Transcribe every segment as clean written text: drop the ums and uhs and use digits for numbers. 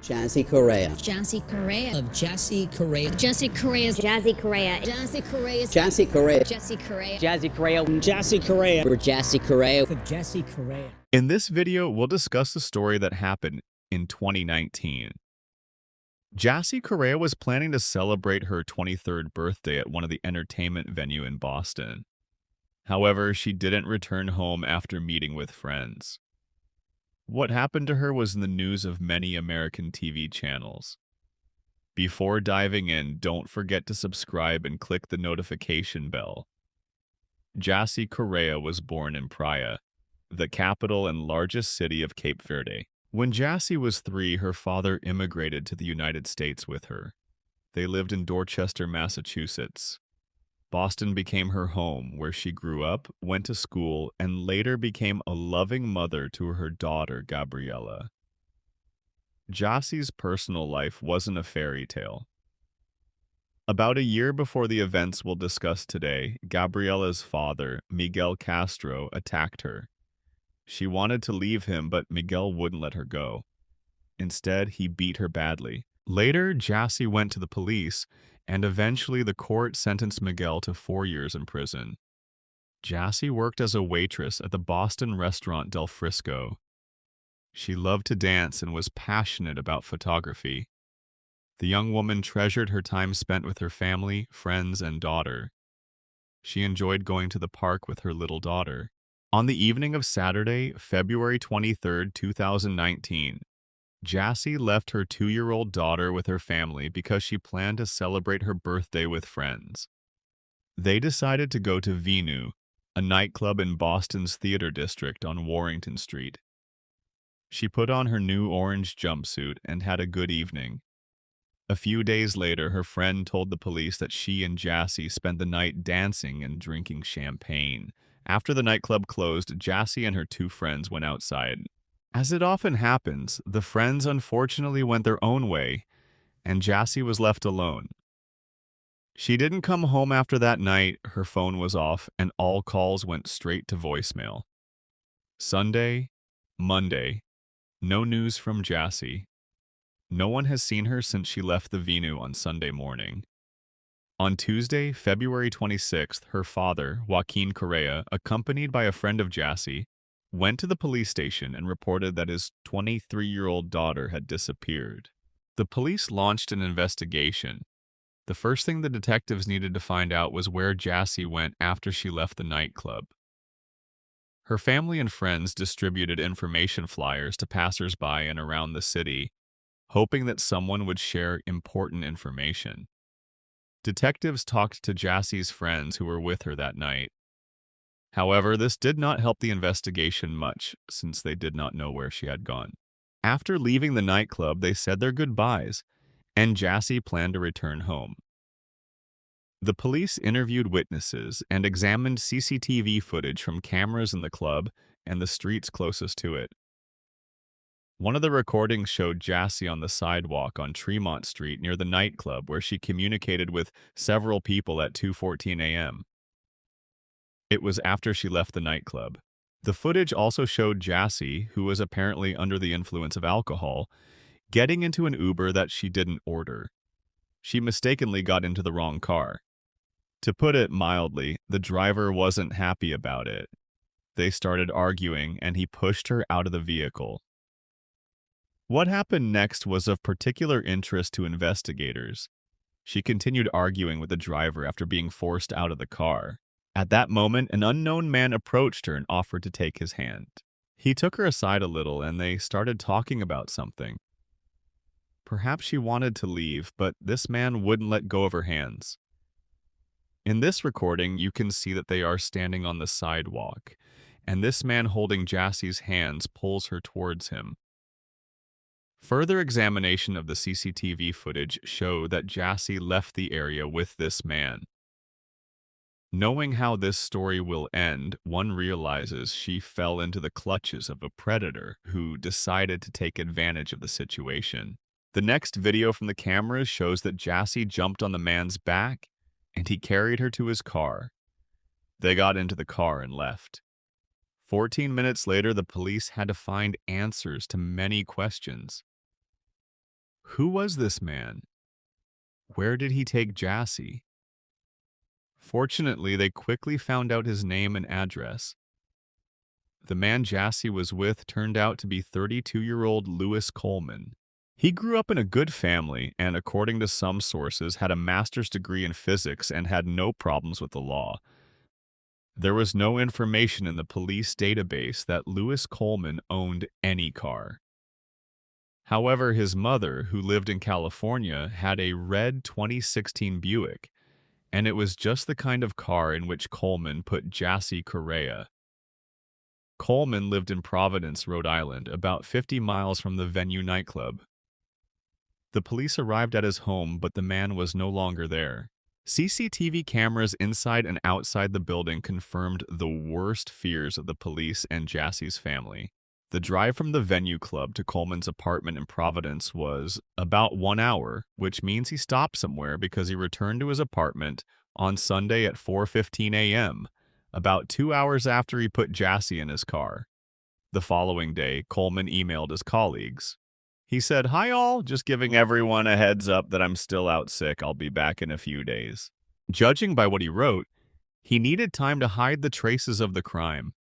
Jassy Correia. Jassy Correia. Of Jassy Correia. Jassy Correia. Jassy Correia. Jassy Correia. Jassy Correia. Jassy Correia. Jassy Correia. Jassy Correia. We're Jassy Correia. Of Jassy Correia. In this video, we'll discuss the story that happened in 2019. Jassy Correia was planning to celebrate her 23rd birthday at one of the entertainment venues in Boston. However, she didn't return home after meeting with friends. What happened to her was in the news of many American TV channels. Before diving in, don't forget to subscribe and click the notification bell. Jassy Correia was born in Praia, the capital and largest city of Cape Verde. When Jassy was 3, her father immigrated to the United States with her. They lived in Dorchester, Massachusetts. Boston became her home, where she grew up, went to school, and later became a loving mother to her daughter, Gabriella. Jassy's personal life wasn't a fairy tale. About a year before the events we'll discuss today, Gabriella's father, Miguel Castro, attacked her. She wanted to leave him, but Miguel wouldn't let her go. Instead, he beat her badly. Later, Jassy went to the police, and eventually the court sentenced Miguel to 4 years in prison. Jassy worked as a waitress at the Boston restaurant Del Frisco. She loved to dance and was passionate about photography. The young woman treasured her time spent with her family, friends, and daughter. She enjoyed going to the park with her little daughter. On the evening of Saturday, February 23, 2019, Jassy left her 2-year-old daughter with her family because she planned to celebrate her birthday with friends. They decided to go to Venu, a nightclub in Boston's theater district on Warrington Street. She put on her new orange jumpsuit and had a good evening. A few days later, her friend told the police that she and Jassy spent the night dancing and drinking champagne. After the nightclub closed, Jassy and her 2 friends went outside. As it often happens, the friends unfortunately went their own way, and Jassy was left alone. She didn't come home after that night, her phone was off, and all calls went straight to voicemail. Sunday, Monday, no news from Jassy. No one has seen her since she left the Venu on Sunday morning. On Tuesday, February 26th, her father, Joaquin Correia, accompanied by a friend of Jassy, went to the police station and reported that his 23-year-old daughter had disappeared. The police launched an investigation. The first thing the detectives needed to find out was where Jassy went after she left the nightclub. Her family and friends distributed information flyers to passers-by and around the city, hoping that someone would share important information. Detectives talked to Jassy's friends who were with her that night. However, this did not help the investigation much, since they did not know where she had gone. After leaving the nightclub, they said their goodbyes, and Jassy planned to return home. The police interviewed witnesses and examined CCTV footage from cameras in the club and the streets closest to it. One of the recordings showed Jassy on the sidewalk on Tremont Street near the nightclub, where she communicated with several people at 2:14 a.m. It was after she left the nightclub. The footage also showed Jassy, who was apparently under the influence of alcohol, getting into an Uber that she didn't order. She mistakenly got into the wrong car. To put it mildly, the driver wasn't happy about it. They started arguing, and he pushed her out of the vehicle. What happened next was of particular interest to investigators. She continued arguing with the driver after being forced out of the car. At that moment, an unknown man approached her and offered to take his hand. He took her aside a little, and they started talking about something. Perhaps she wanted to leave, but this man wouldn't let go of her hands. In this recording, you can see that they are standing on the sidewalk, and this man holding Jassy's hands pulls her towards him. Further examination of the CCTV footage showed that Jassy left the area with this man. Knowing how this story will end, one realizes she fell into the clutches of a predator who decided to take advantage of the situation. The next video from the cameras shows that Jassy jumped on the man's back and he carried her to his car. They got into the car and left. 14 minutes later, the police had to find answers to many questions. Who was this man? Where did he take Jassy? Fortunately, they quickly found out his name and address. The man Jassy was with turned out to be 32-year-old Lewis Coleman. He grew up in a good family and, according to some sources, had a master's degree in physics and had no problems with the law. There was no information in the police database that Lewis Coleman owned any car. However, his mother, who lived in California, had a red 2016 Buick, and it was just the kind of car in which Coleman put Jassy Correia. Coleman lived in Providence, Rhode Island, about 50 miles from the Venu nightclub. The police arrived at his home, but the man was no longer there. CCTV cameras inside and outside the building confirmed the worst fears of the police and Jassy's family. The drive from the Venu club to Coleman's apartment in Providence was about 1 hour, which means he stopped somewhere because he returned to his apartment on Sunday at 4:15 a.m., about 2 hours after he put Jassy in his car. The following day, Coleman emailed his colleagues. He said, "Hi all, just giving everyone a heads up that I'm still out sick. I'll be back in a few days." Judging by what he wrote, he needed time to hide the traces of the crime.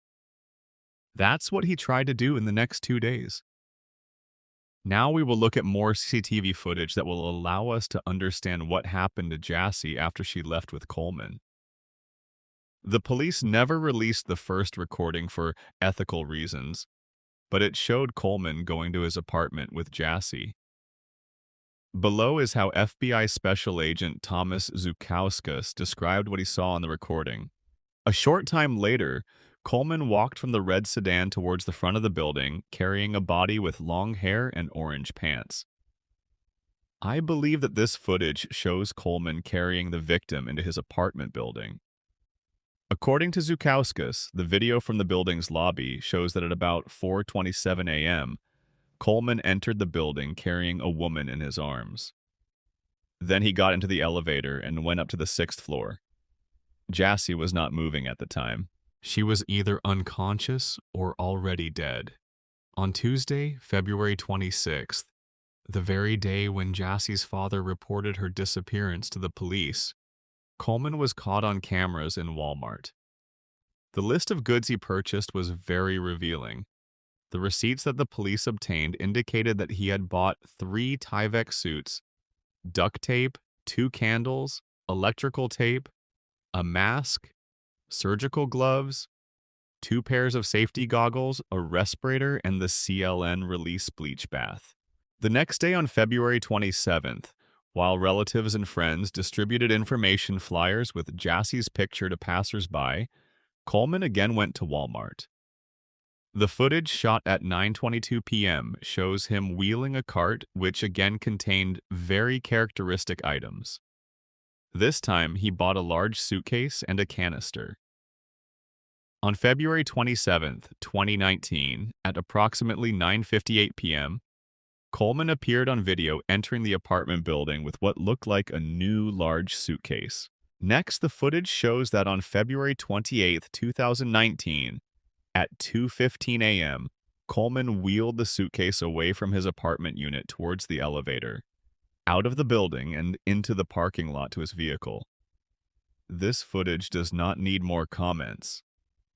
That's what he tried to do in the next 2 days. Now we will look at more CCTV footage that will allow us to understand what happened to Jassy after she left with Coleman. The police never released the first recording for ethical reasons, but it showed Coleman going to his apartment with Jassy. Below is how FBI Special Agent Thomas Zukauskas described what he saw on the recording. A short time later, Coleman walked from the red sedan towards the front of the building, carrying a body with long hair and orange pants. I believe that this footage shows Coleman carrying the victim into his apartment building. According to Zukauskas, the video from the building's lobby shows that at about 4:27 a.m., Coleman entered the building carrying a woman in his arms. Then he got into the elevator and went up to the 6th floor. Jassy was not moving at the time. She was either unconscious or already dead. On Tuesday, February 26th, the very day when Jassy's father reported her disappearance to the police, Coleman was caught on cameras in Walmart. The list of goods he purchased was very revealing. The receipts that the police obtained indicated that he had bought 3 Tyvek suits, duct tape, 2 candles, electrical tape, a mask, surgical gloves, 2 pairs of safety goggles, a respirator, and the CLN release bleach bath. The next day on February 27th, while relatives and friends distributed information flyers with Jassy's picture to passersby, Coleman again went to Walmart. The footage shot at 9:22 p.m. shows him wheeling a cart which again contained very characteristic items. This time, he bought a large suitcase and a canister. On February 27, 2019, at approximately 9:58 p.m., Coleman appeared on video entering the apartment building with what looked like a new large suitcase. Next, the footage shows that on February 28, 2019, at 2:15 a.m., Coleman wheeled the suitcase away from his apartment unit towards the elevator, out of the building and into the parking lot to his vehicle. This footage does not need more comments.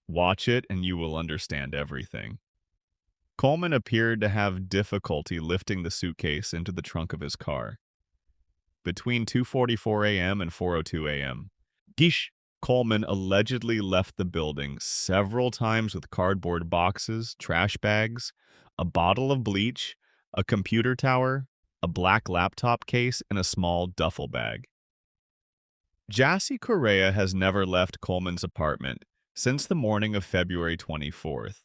Watch it and you will understand everything. Coleman appeared to have difficulty lifting the suitcase into the trunk of his car. Between 2:44 a.m. and 4:02 a.m., Coleman allegedly left the building several times with cardboard boxes, trash bags, a bottle of bleach, a computer tower, a black laptop case, and a small duffel bag. Jassy Correia has never left Coleman's apartment since the morning of February 24th.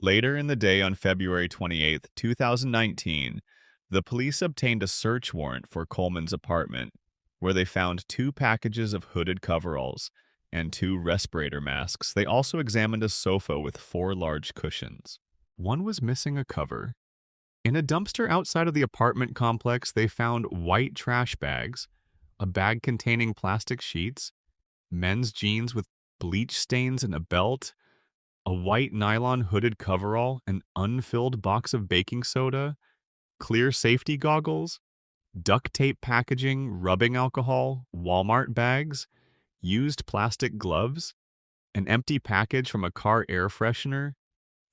Later in the day on February 28, 2019, the police obtained a search warrant for Coleman's apartment, where they found 2 packages of hooded coveralls and 2 respirator masks. They also examined a sofa with 4 large cushions. One was missing a cover. In a dumpster outside of the apartment complex, they found white trash bags, a bag containing plastic sheets, men's jeans with bleach stains and a belt, a white nylon hooded coverall, an unfilled box of baking soda, clear safety goggles, duct tape packaging, rubbing alcohol, Walmart bags, used plastic gloves, an empty package from a car air freshener,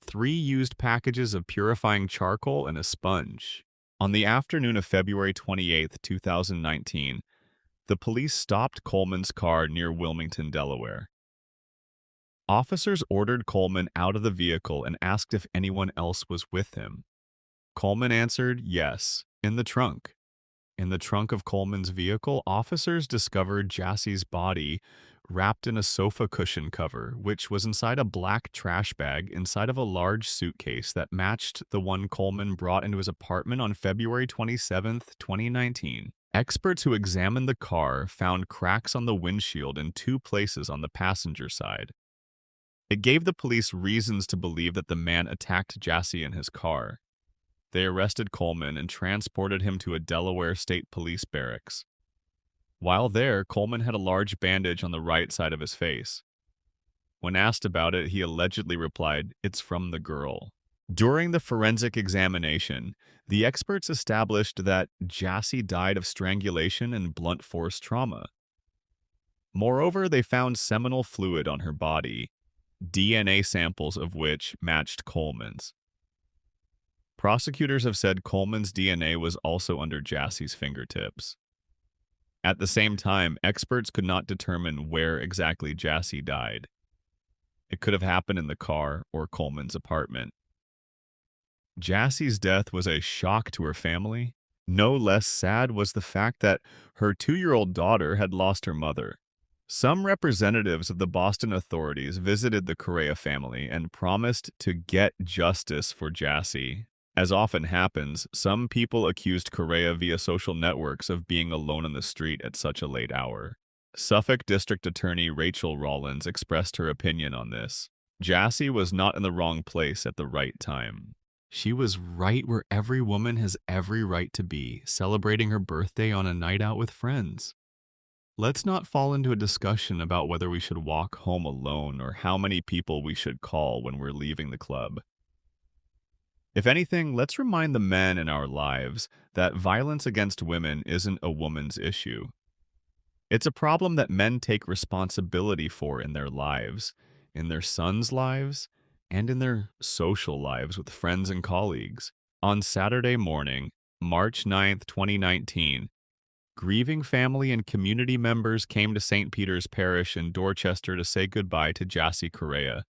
3 used packages of purifying charcoal, and a sponge. On the afternoon of February 28, 2019, the police stopped Coleman's car near Wilmington, Delaware. Officers ordered Coleman out of the vehicle and asked if anyone else was with him. Coleman answered yes, in the trunk. In the trunk of Coleman's vehicle, officers discovered Jassy's body wrapped in a sofa cushion cover, which was inside a black trash bag inside of a large suitcase that matched the one Coleman brought into his apartment on February 27, 2019. Experts who examined the car found cracks on the windshield in 2 places on the passenger side. It gave the police reasons to believe that the man attacked Jassy in his car. They arrested Coleman and transported him to a Delaware State Police barracks. While there, Coleman had a large bandage on the right side of his face. When asked about it, he allegedly replied, "It's from the girl." During the forensic examination, the experts established that Jassy died of strangulation and blunt force trauma. Moreover, they found seminal fluid on her body, DNA samples of which matched Coleman's. Prosecutors have said Coleman's DNA was also under Jassy's fingertips. At the same time, experts could not determine where exactly Jassy died. It could have happened in the car or Coleman's apartment. Jassy's death was a shock to her family. No less sad was the fact that her 2-year-old daughter had lost her mother. Some representatives of the Boston authorities visited the Correia family and promised to get justice for Jassy. As often happens, some people accused Correia via social networks of being alone on the street at such a late hour. Suffolk District Attorney Rachel Rollins expressed her opinion on this. Jassy was not in the wrong place at the right time. She was right where every woman has every right to be, celebrating her birthday on a night out with friends. Let's not fall into a discussion about whether we should walk home alone or how many people we should call when we're leaving the club. If anything, let's remind the men in our lives that violence against women isn't a woman's issue. It's a problem that men take responsibility for in their lives, in their sons' lives, and in their social lives with friends and colleagues. On Saturday morning, March 9, 2019, grieving family and community members came to St. Peter's Parish in Dorchester to say goodbye to Jassy Correia.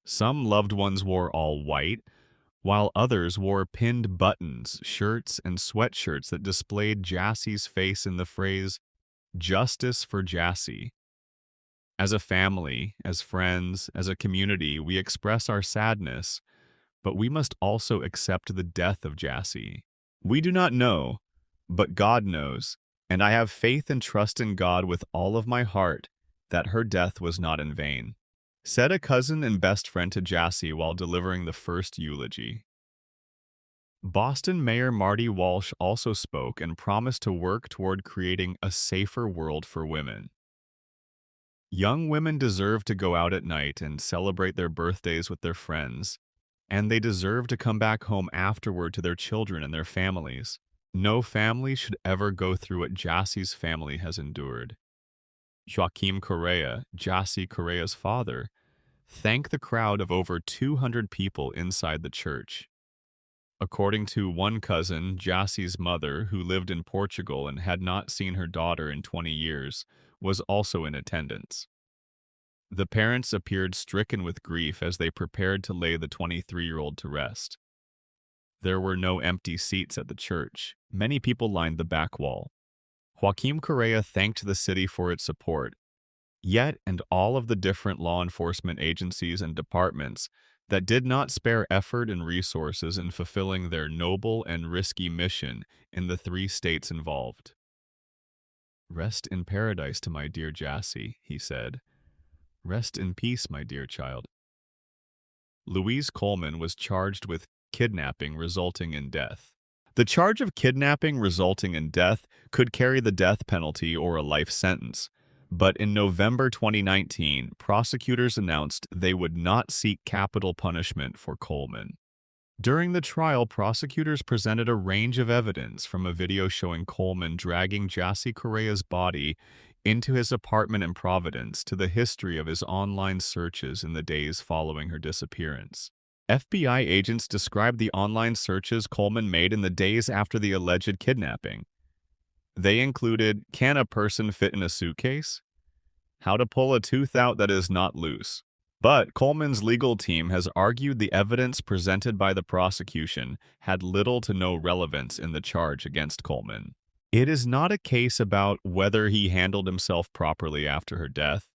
Some loved ones wore all white, while others wore pinned buttons, shirts, and sweatshirts that displayed Jassy's face in the phrase, "Justice for Jassy." As a family, as friends, as a community, we express our sadness, but we must also accept the death of Jassy. We do not know, but God knows, and I have faith and trust in God with all of my heart that her death was not in vain, said a cousin and best friend to Jassy while delivering the first eulogy. Boston Mayor Marty Walsh also spoke and promised to work toward creating a safer world for women. Young women deserve to go out at night and celebrate their birthdays with their friends, and they deserve to come back home afterward to their children and their families. No family should ever go through what Jassy's family has endured. Joaquim Correia, Jassy Correia's father, thanked the crowd of over 200 people inside the church. According to one cousin, Jassy's mother, who lived in Portugal and had not seen her daughter in 20 years, was also in attendance. The parents appeared stricken with grief as they prepared to lay the 23-year-old to rest. There were no empty seats at the church. Many people lined the back wall. Joaquim Correia thanked the city for its support, yet and all of the different law enforcement agencies and departments that did not spare effort and resources in fulfilling their noble and risky mission in the 3 states involved. "Rest in paradise to my dear Jassy," he said. "Rest in peace, my dear child." Louise Coleman was charged with kidnapping resulting in death. The charge of kidnapping resulting in death could carry the death penalty or a life sentence, but in November 2019, prosecutors announced they would not seek capital punishment for Coleman. During the trial, prosecutors presented a range of evidence from a video showing Coleman dragging Jassy Correia's body into his apartment in Providence to the history of his online searches in the days following her disappearance. FBI agents described the online searches Coleman made in the days after the alleged kidnapping. They included, can a person fit in a suitcase? How to pull a tooth out that is not loose. But Coleman's legal team has argued the evidence presented by the prosecution had little to no relevance in the charge against Coleman. It is not a case about whether he handled himself properly after her death,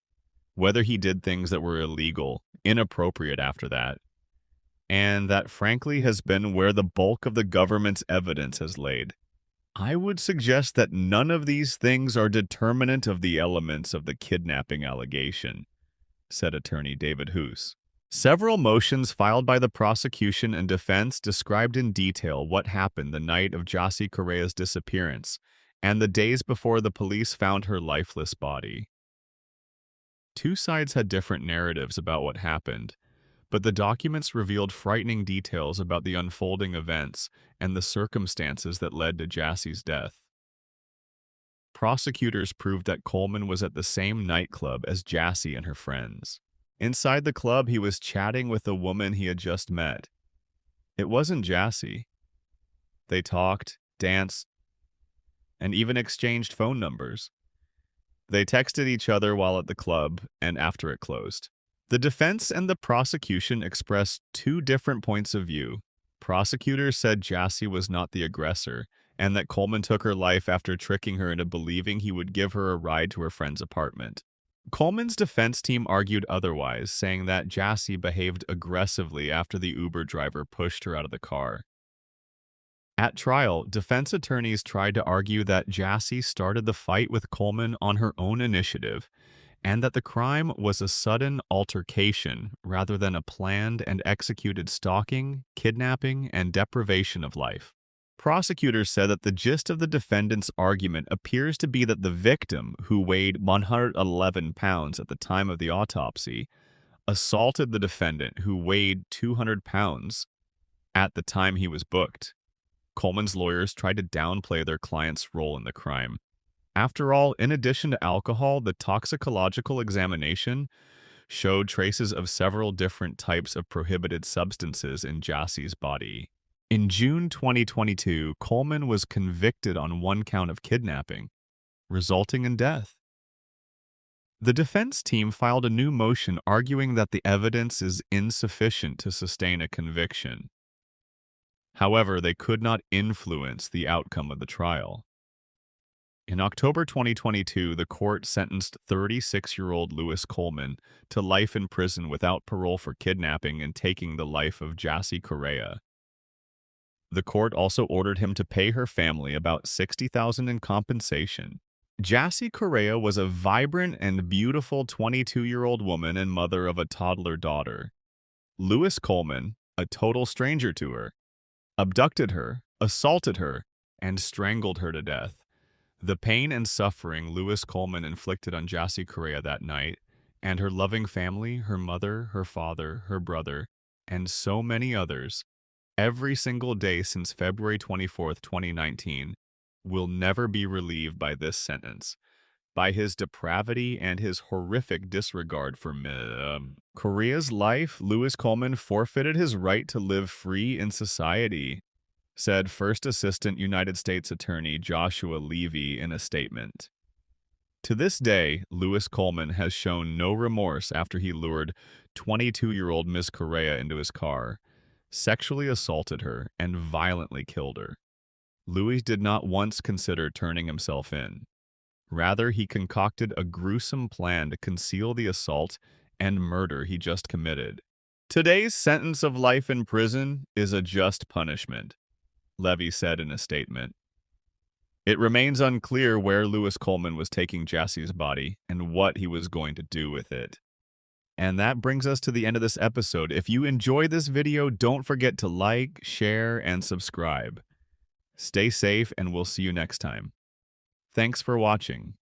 whether he did things that were illegal, inappropriate after that, and that frankly has been where the bulk of the government's evidence has laid. I would suggest that none of these things are determinant of the elements of the kidnapping allegation, said attorney David Hoos. Several motions filed by the prosecution and defense described in detail what happened the night of Jassy Correia's disappearance and the days before the police found her lifeless body. Two sides had different narratives about what happened, but the documents revealed frightening details about the unfolding events and the circumstances that led to Jassy's death. Prosecutors proved that Coleman was at the same nightclub as Jassy and her friends. Inside the club, he was chatting with a woman he had just met. It wasn't Jassy. They talked, danced, and even exchanged phone numbers. They texted each other while at the club and after it closed. The defense and the prosecution expressed two different points of view. Prosecutors said Jassy was not the aggressor, and that Coleman took her life after tricking her into believing he would give her a ride to her friend's apartment. Coleman's defense team argued otherwise, saying that Jassy behaved aggressively after the Uber driver pushed her out of the car. At trial, defense attorneys tried to argue that Jassy started the fight with Coleman on her own initiative, and that the crime was a sudden altercation rather than a planned and executed stalking, kidnapping, and deprivation of life. Prosecutors said that the gist of the defendant's argument appears to be that the victim, who weighed 111 pounds at the time of the autopsy, assaulted the defendant, who weighed 200 pounds at the time he was booked. Coleman's lawyers tried to downplay their client's role in the crime. After all, in addition to alcohol, the toxicological examination showed traces of several different types of prohibited substances in Jassy's body. In June 2022, Coleman was convicted on one count of kidnapping, resulting in death. The defense team filed a new motion arguing that the evidence is insufficient to sustain a conviction. However, they could not influence the outcome of the trial. In October 2022, the court sentenced 36-year-old Louis Coleman to life in prison without parole for kidnapping and taking the life of Jassy Correia. The court also ordered him to pay her family about $60,000 in compensation. Jassy Correia was a vibrant and beautiful 22-year-old woman and mother of a toddler daughter. Louis Coleman, a total stranger to her, abducted her, assaulted her, and strangled her to death. The pain and suffering Louis Coleman inflicted on Jassy Correia that night, and her loving family, her mother, her father, her brother, and so many others, every single day since February 24, 2019, will never be relieved by this sentence, by his depravity and his horrific disregard for Correia's life. Louis Coleman forfeited his right to live free in society, said First Assistant United States Attorney Joshua Levy in a statement. To this day, Louis Coleman has shown no remorse after he lured 22-year-old Ms. Correia into his car, sexually assaulted her, and violently killed her. Louis did not once consider turning himself in. Rather, he concocted a gruesome plan to conceal the assault and murder he just committed. Today's sentence of life in prison is a just punishment, Levy said in a statement. It remains unclear where Louis Coleman was taking Jassy's body and what he was going to do with it. And that brings us to the end of this episode. If you enjoyed this video, don't forget to like, share, and subscribe. Stay safe, and we'll see you next time. Thanks for watching.